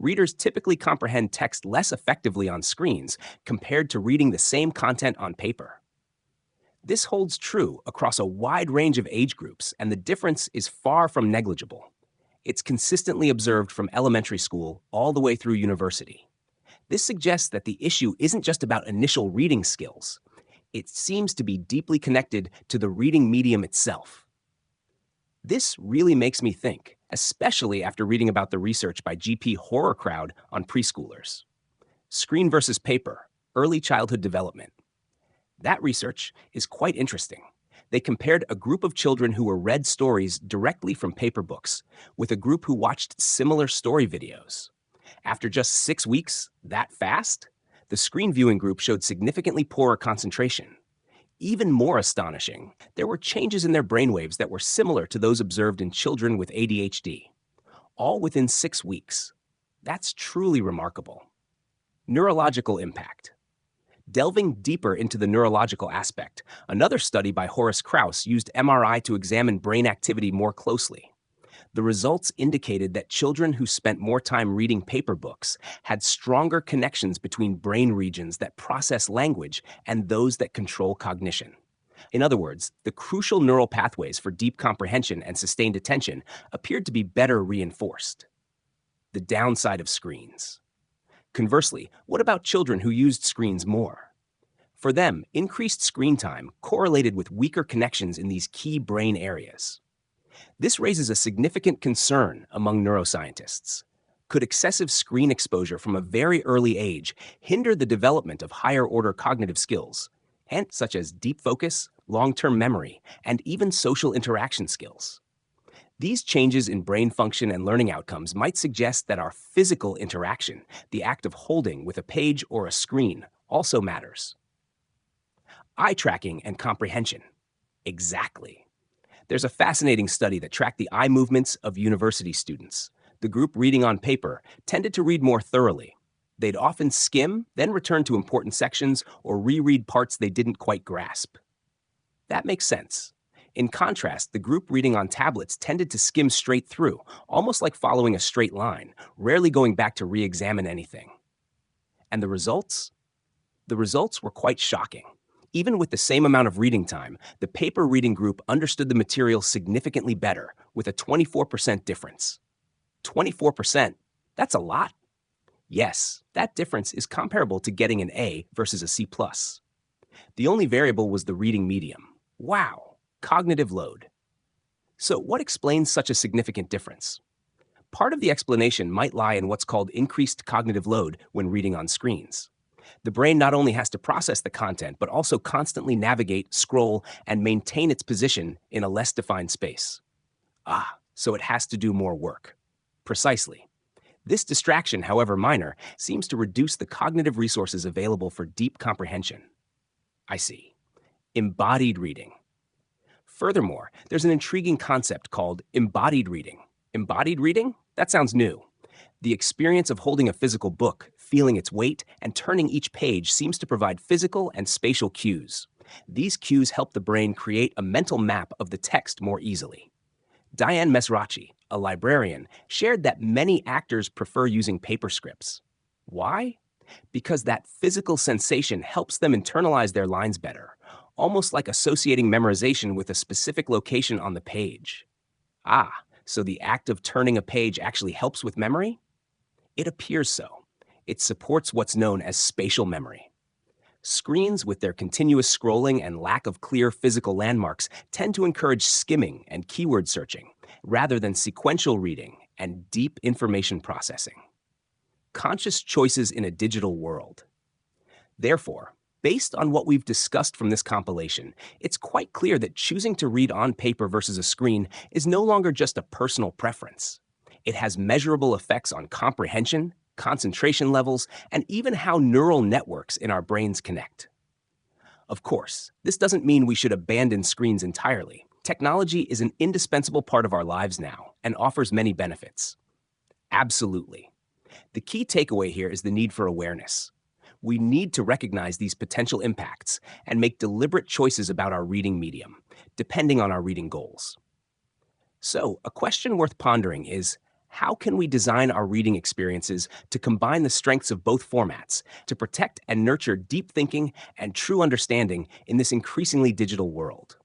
Readers typically comprehend text less effectively on screens compared to reading the same content on paper. This holds true across a wide range of age groups, and the difference is far from negligible. It's consistently observed from elementary school all the way through university. This suggests that the issue isn't just about initial reading skills. It seems to be deeply connected to the reading medium itself. This really makes me think, especially after reading about the research by GP Horror Crowd on preschoolers. Screen versus paper, early childhood development. That research is quite interesting. They compared a group of children who were read stories directly from paper books with a group who watched similar story videos. After just 6 weeks, that fast, the screen viewing group showed significantly poorer concentration. Even more astonishing, there were changes in their brainwaves that were similar to those observed in children with ADHD, all within 6 weeks. That's truly remarkable. Neurological impact. Delving deeper into the neurological aspect, another study by Horace Krauss used MRI to examine brain activity more closely. The results indicated that children who spent more time reading paper books had stronger connections between brain regions that process language and those that control cognition. In other words, the crucial neural pathways for deep comprehension and sustained attention appeared to be better reinforced. The downside of screens. Conversely, what about children who used screens more? For them, increased screen time correlated with weaker connections in these key brain areas. This raises a significant concern among neuroscientists. Could excessive screen exposure from a very early age hinder the development of higher-order cognitive skills, such as deep focus, long-term memory, and even social interaction skills? These changes in brain function and learning outcomes might suggest that our physical interaction, the act of holding with a page or a screen, also matters. Eye tracking and comprehension. Exactly. There's a fascinating study that tracked the eye movements of university students. The group reading on paper tended to read more thoroughly. They'd often skim, then return to important sections or reread parts they didn't quite grasp. That makes sense. In contrast, the group reading on tablets tended to skim straight through, almost like following a straight line, rarely going back to re-examine anything. And the results? The results were quite shocking. Even with the same amount of reading time, the paper reading group understood the material significantly better, with a 24% difference. 24%? That's a lot. Yes, that difference is comparable to getting an A versus a C+. The only variable was the reading medium. Wow, cognitive load. So what explains such a significant difference? Part of the explanation might lie in what's called increased cognitive load when reading on screens. The brain not only has to process the content, but also constantly navigate, scroll, and maintain its position in a less defined space. So it has to do more work. Precisely. This distraction, however minor, seems to reduce the cognitive resources available for deep comprehension. I see. Embodied reading. Furthermore, there's an intriguing concept called embodied reading. Embodied reading? That sounds new. The experience of holding a physical book, feeling its weight, and turning each page seems to provide physical and spatial cues. These cues help the brain create a mental map of the text more easily. Diane Mesrachi, a librarian, shared that many actors prefer using paper scripts. Why? Because that physical sensation helps them internalize their lines better, almost like associating memorization with a specific location on the page. So the act of turning a page actually helps with memory? It appears so. It supports what's known as spatial memory. Screens, with their continuous scrolling and lack of clear physical landmarks, tend to encourage skimming and keyword searching, rather than sequential reading and deep information processing. Conscious choices in a digital world. Therefore, based on what we've discussed from this compilation, it's quite clear that choosing to read on paper versus a screen is no longer just a personal preference. It has measurable effects on comprehension, concentration levels, and even how neural networks in our brains connect. Of course, this doesn't mean we should abandon screens entirely. Technology is an indispensable part of our lives now and offers many benefits. Absolutely. The key takeaway here is the need for awareness. We need to recognize these potential impacts and make deliberate choices about our reading medium, depending on our reading goals. So, a question worth pondering is, How can we design our reading experiences to combine the strengths of both formats, to protect and nurture deep thinking and true understanding in this increasingly digital world?